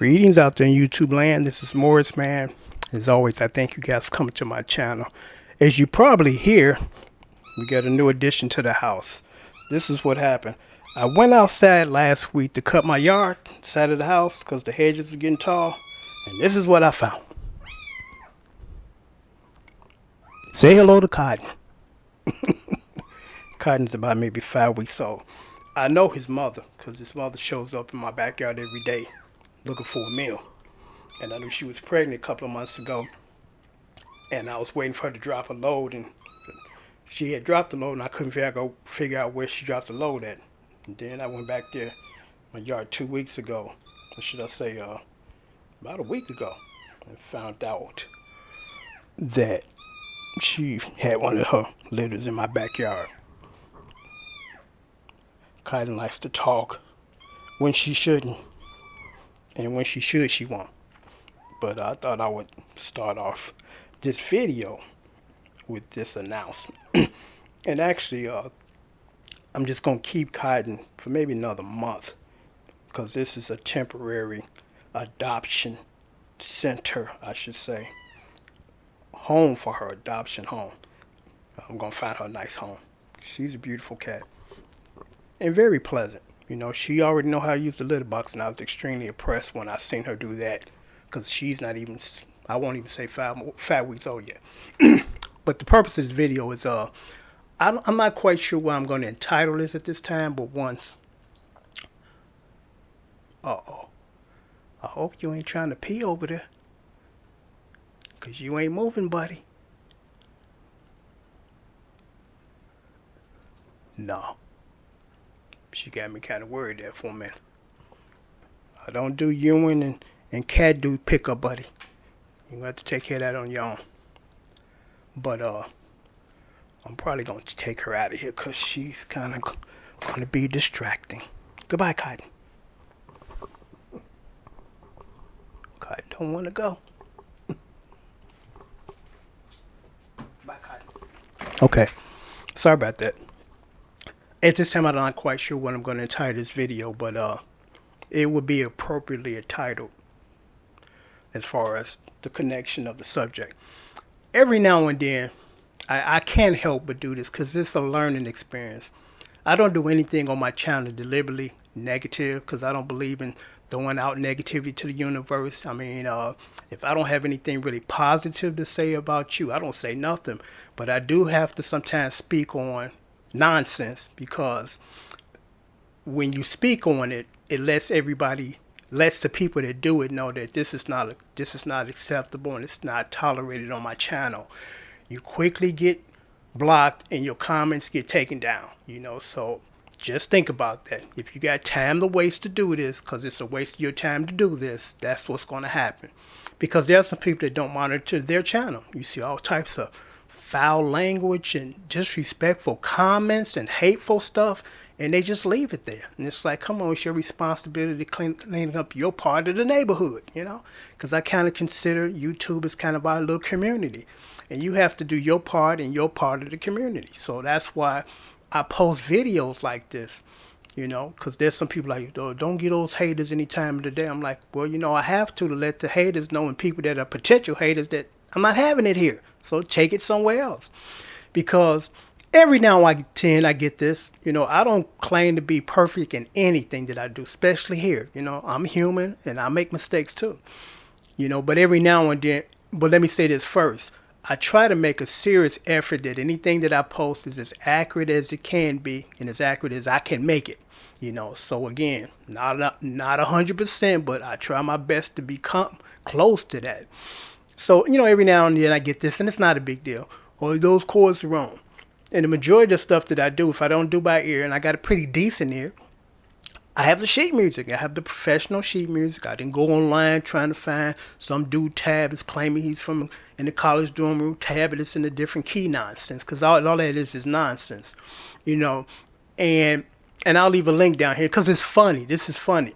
Greetings out there in YouTube land. This is Morris, man. As always, I thank you guys for coming to my channel. As you probably hear, we got a new addition to the house. This is what happened. I went outside last week to cut my yard, side of the house, because the hedges are getting tall. And this is what I found. Say hello to Cotton. Cotton's about maybe 5 weeks old. I know his mother, because his mother shows up in my backyard every day looking for a meal. And I knew she was pregnant a couple of months ago. And I was waiting for her to drop a load, and she had dropped the load, and I couldn't figure out where she dropped the load at. And then I went back there, my yard 2 weeks ago, or should I say about a week ago, and found out that she had one of her litters in my backyard. Cotton likes to talk when she shouldn't, and when she should, she won't. But I thought I would start off this video with this announcement. And actually, I'm just going to keep Cotton for maybe another month, because this is a temporary adoption center, I should say. Home for her, adoption home. I'm going to find her a nice home. She's a beautiful cat and very pleasant. You know, she already know how to use the litter box, and I was extremely impressed when I seen her do that, because she's not even, I won't even say 5 weeks old yet. But the purpose of this video is, I'm not quite sure what I'm going to entitle this at this time, but once, I hope you ain't trying to pee over there, because you ain't moving, buddy. No. She got me kind of worried there for a minute. I don't do urine and cat do pickup, buddy. You have to take care of that on your own. But I'm probably going to take her out of here, because she's kind of going to be distracting. Goodbye, Cotton. Cotton don't want to go. Bye, Cotton. Okay. Sorry about that. At this time, I'm not quite sure what I'm going to entitle this video, but it would be appropriately entitled as far as the connection of the subject. Every now and then, I can't help but do this, because it's a learning experience. I don't do anything on my channel deliberately negative, because I don't believe in throwing out negativity to the universe. I mean, if I don't have anything really positive to say about you, I don't say nothing. But I do have to sometimes speak on nonsense, because when you speak on it, it lets the people that do it know that this is not acceptable, and it's not tolerated on my channel. You quickly get blocked and your comments get taken down, you know. So just think about that. If you got time to waste to do this, because it's a waste of your time to do this, that's what's going to happen. Because there are some people that don't monitor their channel. You see all types of foul language and disrespectful comments and hateful stuff, and they just leave it there. And it's like, come on, it's your responsibility to clean up your part of the neighborhood, you know. Because I kind of consider YouTube as kind of our little community, and you have to do your part in your part of the community. So that's why I post videos like this, you know, because there's some people like, oh, don't get those haters any time of the day. I'm like, well, you know, I have to let the haters know, and people that are potential haters, that I'm not having it here. So take it somewhere else. Because every now and then I get this, you know, I don't claim to be perfect in anything that I do, especially here. You know, I'm human and I make mistakes too. You know, but every now and then, but let me say this first. I try to make a serious effort that anything that I post is as accurate as it can be, and as accurate as I can make it. You know, so again, not 100%, but I try my best to become close to that. So, you know, every now and then I get this, and it's not a big deal. Oh, those chords are wrong. And the majority of stuff that I do, if I don't do by ear, and I got a pretty decent ear, I have the sheet music. I have the professional sheet music. I didn't go online trying to find some dude Tab is claiming he's from in the college dorm room. Tab it is in a different key nonsense, because all that is nonsense, you know. And I'll leave a link down here, because it's funny. This is funny.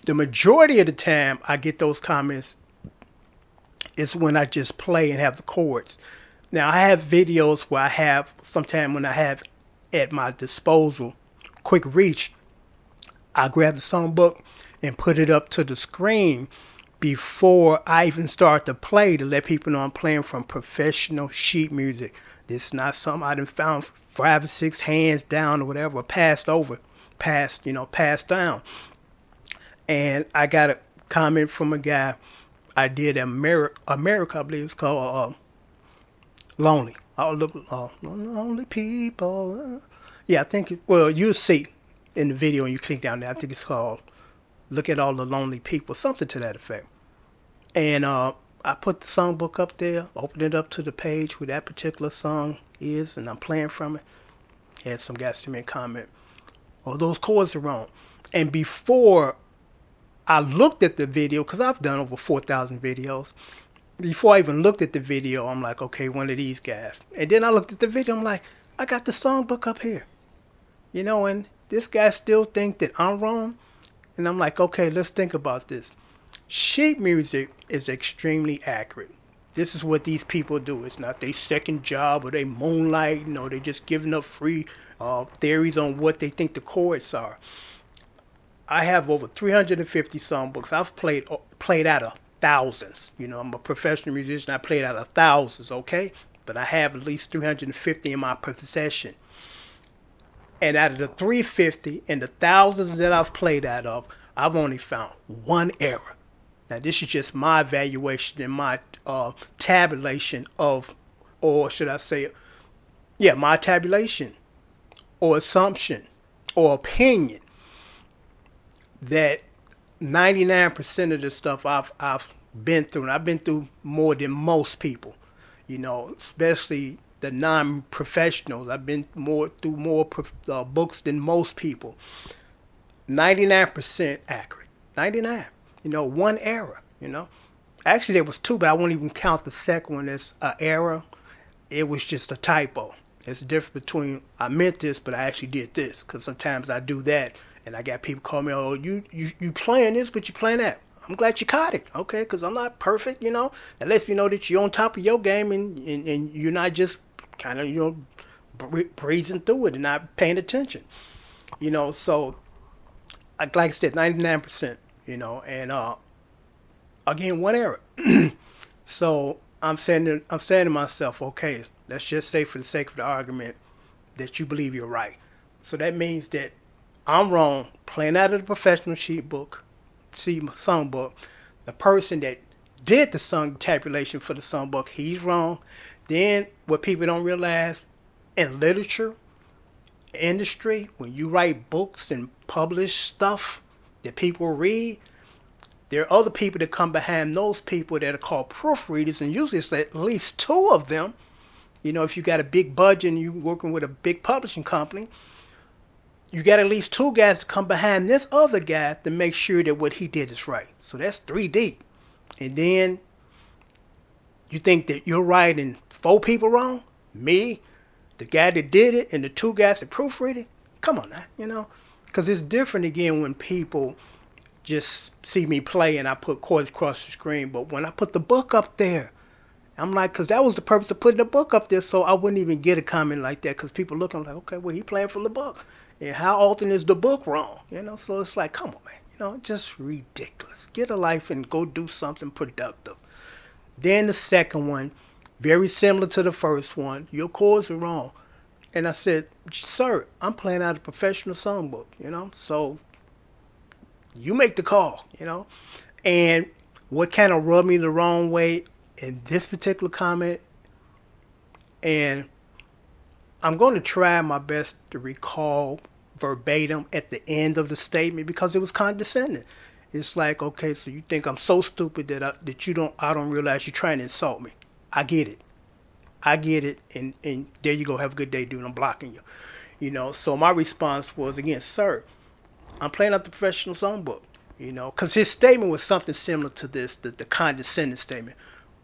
The majority of the time I get those comments is when I just play and have the chords. Now, I have videos where I have, sometime when I have at my disposal quick reach, I grab the songbook and put it up to the screen before I even start to play to let people know I'm playing from professional sheet music. This is not something I done found 5 or 6 hands down or whatever, passed down. And I got a comment from a guy I did America, I believe it's called Lonely. Oh, look, lonely people. Yeah, I think, well, you'll see in the video when you click down there. I think it's called Look at All the Lonely People, something to that effect. And I put the songbook up there, opened it up to the page where that particular song is, and I'm playing from it. Had some guys to me comment, oh, those chords are wrong. And before I looked at the video, because I've done over 4,000 videos, before I even looked at the video, I'm like, okay, one of these guys. And then I looked at the video, I'm like, I got the songbook up here. And this guy still think that I'm wrong. And I'm like, okay, let's think about this. Sheet music is extremely accurate. This is what these people do. It's not their second job or they moonlight. They just giving up free theories on what they think the chords are. I have over 350 songbooks. I've played out of thousands. I'm a professional musician. I played out of thousands, okay? But I have at least 350 in my possession. And out of the 350 and the thousands that I've played out of, I've only found one error. Now, this is just my evaluation and my tabulation of, or should I say, yeah, my tabulation or assumption or opinion that 99% of the stuff I've been through, and I've been through more than most people, especially the non-professionals. I've been through more books than most people. 99% accurate. 99. One error. Actually there was two, but I won't even count the second one as an error. It was just a typo. It's the difference between I meant this, but I actually did this. Because sometimes I do that, and I got people call me, oh, you playing this, but you playing that. I'm glad you caught it, okay? Because I'm not perfect, That lets you know that you're on top of your game and you're not just kind of, breezing through it and not paying attention. So, like I said, 99%, and again, one error. So I'm saying to myself, okay, let's just say for the sake of the argument that you believe you're right. So that means that I'm wrong, playing out of the professional songbook. The person that did the song tabulation for the songbook, he's wrong. Then what people don't realize in literature industry, when you write books and publish stuff that people read, there are other people that come behind those people that are called proofreaders, and usually it's at least two of them. If you got a big budget and you're working with a big publishing company, you got at least two guys to come behind this other guy to make sure that what he did is right. So that's 3 deep. And then you think that you're right and 4 people wrong? Me, the guy that did it, and the 2 guys that proofread it? Come on now, Because it's different again when people just see me play and I put chords across the screen. But when I put the book up there, I'm like, because that was the purpose of putting the book up there, so I wouldn't even get a comment like that, because people look, I'm like, okay, well, he playing from the book. And how often is the book wrong? So it's like, come on, man, just ridiculous. Get a life and go do something productive. Then the second one, very similar to the first one, your chords are wrong. And I said, sir, I'm playing out a professional songbook, so you make the call, And what kind of rubbed me the wrong way in this particular comment, and I'm going to try my best to recall verbatim at the end of the statement because it was condescending. It's like, okay, so you think I'm so stupid that I don't realize you're trying to insult me. I get it, and there you go. Have a good day, dude. I'm blocking you. So my response was, again, sir, I'm playing out the professional songbook. Because his statement was something similar to this, the condescending statement.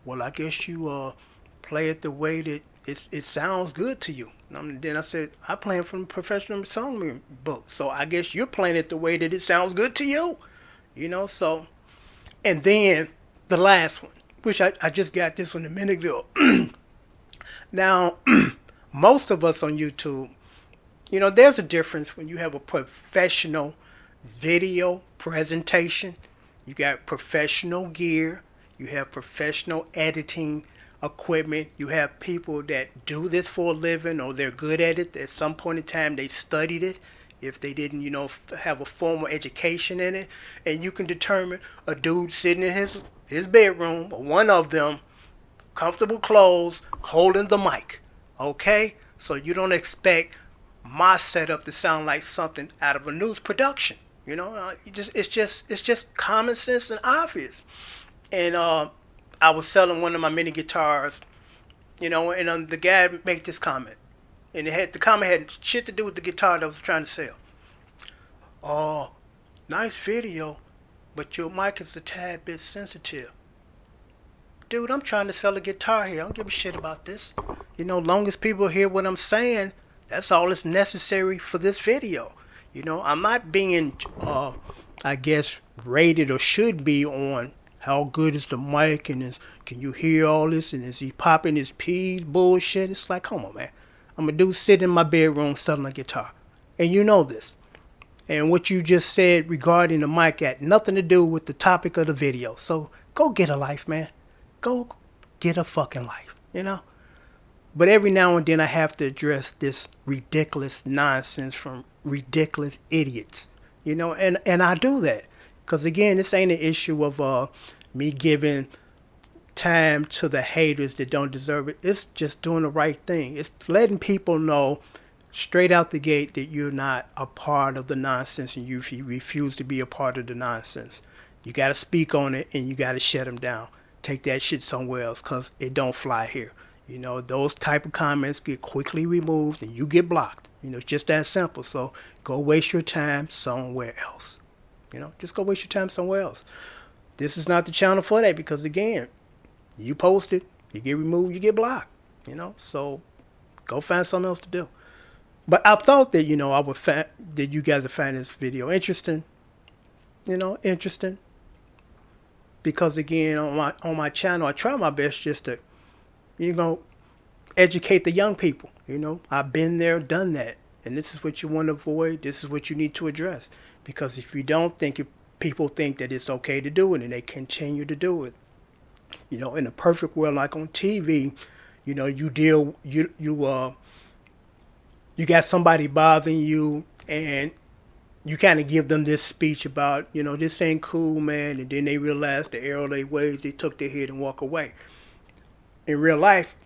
Well, I guess you play it the way that it sounds good to you. And then I said, I play it from a professional songbook, so I guess you're playing it the way that it sounds good to you. So, and then the last one, which I just got this one a minute ago. Now, most of us on YouTube, there's a difference when you have a professional video presentation, you got professional gear, you have professional editing equipment, you have people that do this for a living or they're good at it. At some point in time, they studied it. If they didn't, have a formal education in it, and you can determine a dude sitting in his bedroom, or one of them, comfortable clothes, holding the mic. Okay, so you don't expect my setup to sound like something out of a news production. It's just common sense and obvious. And I was selling one of my mini guitars, and the guy made this comment, and the comment had shit to do with the guitar that I was trying to sell. Oh, nice video, but your mic is a tad bit sensitive. Dude, I'm trying to sell a guitar here. I don't give a shit about this. Long as people hear what I'm saying, that's all that's necessary for this video. I'm not being, I guess, rated or should be on how good is the mic and can you hear all this and is he popping his P's bullshit. It's like, come on, man. I'm a dude sitting in my bedroom selling a guitar. And you know this. And what you just said regarding the mic had nothing to do with the topic of the video. So go get a life, man. Go get a fucking life. But every now and then I have to address this ridiculous nonsense from ridiculous idiots. And I do that. Because again, this ain't an issue of me giving time to the haters that don't deserve it. It's just doing the right thing. It's letting people know straight out the gate that you're not a part of the nonsense and you refuse to be a part of the nonsense. You got to speak on it and you got to shut them down. Take that shit somewhere else because it don't fly here. Those type of comments get quickly removed and you get blocked. It's just that simple. So go waste your time somewhere else. Just go waste your time somewhere else. This is not the channel for that because, again, you post it, you get removed, you get blocked. So go find something else to do. But I thought that, that you guys would find this video interesting. Interesting. Because, again, on my channel, I try my best just to, educate the young people. I've been there, done that. And this is what you want to avoid. This is what you need to address. Because if you don't think people think that it's okay to do it and they continue to do it. In a perfect world, like on TV, you got somebody bothering you and you kind of give them this speech about, this ain't cool, man. And then they realize the error of their ways, they took their head and walk away. In real life,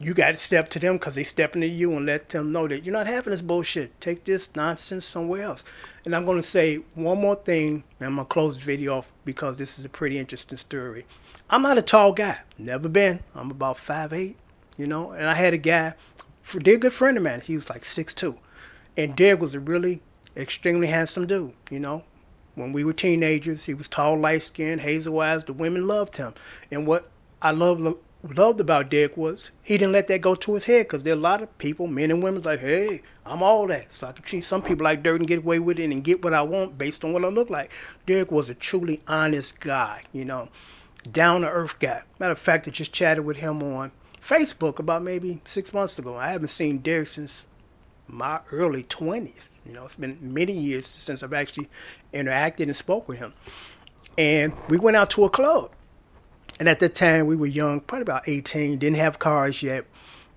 you got to step to them because they stepping to you and let them know that you're not having this bullshit. Take this nonsense somewhere else. And I'm going to say one more thing, and I'm going to close this video off because this is a pretty interesting story. I'm not a tall guy. Never been. I'm about 5'8", and I had a guy, a dear good friend of mine. He was like 6'2". And Derek was a really extremely handsome dude, When we were teenagers, he was tall, light-skinned, hazel eyes. The women loved him. And what I loved about Derek was he didn't let that go to his head because there are a lot of people, men and women, like, hey, I'm all that. So I can treat some people like dirt and get away with it and get what I want based on what I look like. Derek was a truly honest guy, down-to-earth guy. Matter of fact, I just chatted with him on Facebook about maybe 6 months ago. I haven't seen Derek since my early 20s. It's been many years since I've actually interacted and spoke with him. And we went out to a club. And at that time, we were young, probably about 18, didn't have cars yet.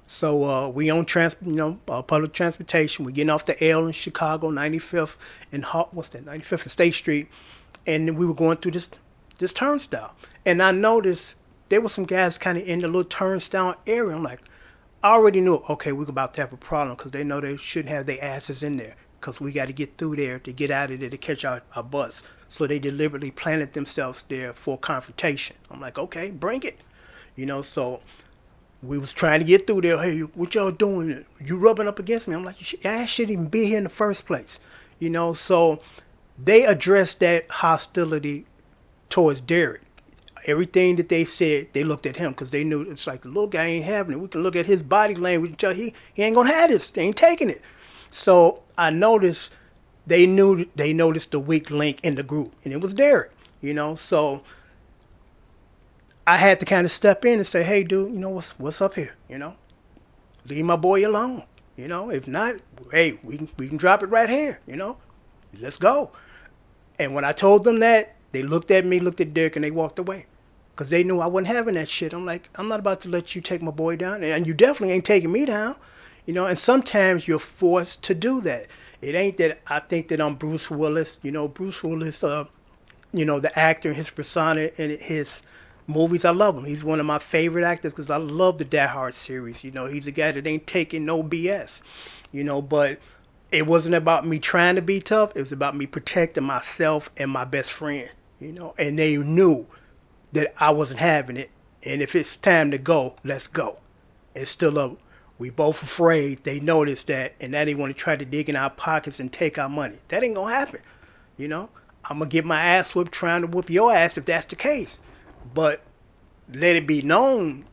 So we on public transportation. We're getting off the L in Chicago, 95th and 95th and State Street. And we were going through this turnstile. And I noticed there were some guys kind of in the little turnstile area. I'm like, I already knew, okay, we're about to have a problem because they know they shouldn't have their asses in there because we got to get through there to get out of there to catch our bus. So they deliberately planted themselves there for confrontation. I'm like, okay, bring it. So we was trying to get through there. Hey, what y'all doing? You rubbing up against me? I'm like, your ass shouldn't even be here in the first place. So they addressed that hostility towards Derek. Everything that they said, they looked at him because they knew it's like the little guy ain't having it. We can look at his body language and tell he ain't gonna have this. They ain't taking it. So I noticed they noticed the weak link in the group, and it was Derek. So I had to kind of step in and say, hey, dude, what's up here? Leave my boy alone. If not, hey, we can drop it right here. Let's go. And when I told them that, they looked at me, looked at Derek, and they walked away. Because they knew I wasn't having that shit. I'm like, I'm not about to let you take my boy down. And you definitely ain't taking me down. You know, and sometimes you're forced to do that. It ain't that I think that I'm Bruce Willis. You know, Bruce Willis, you know, the actor, his persona, and his movies, I love him. He's one of my favorite actors because I love the Die Hard series. You know, he's a guy that ain't taking no BS. You know, but it wasn't about me trying to be tough. It was about me protecting myself and my best friend. You know, and they knew that I wasn't having it. And if it's time to go, let's go. It's still a, we both afraid. They noticed that, and now they want to try to dig in our pockets and take our money. That ain't gonna happen. You know, I'm gonna get my ass whooped trying to whoop your ass if that's the case. But let it be known,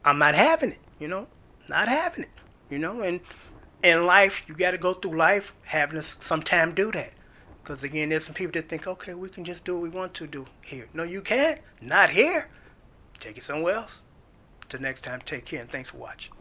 I'm not having it. You know, not having it. You know, and in life, you got to go through life having to sometime do that. Because again, there's some people that think, okay, we can just do what we want to do here. No, you can't. Not here. Take it somewhere else. Till next time, take care and thanks for watching.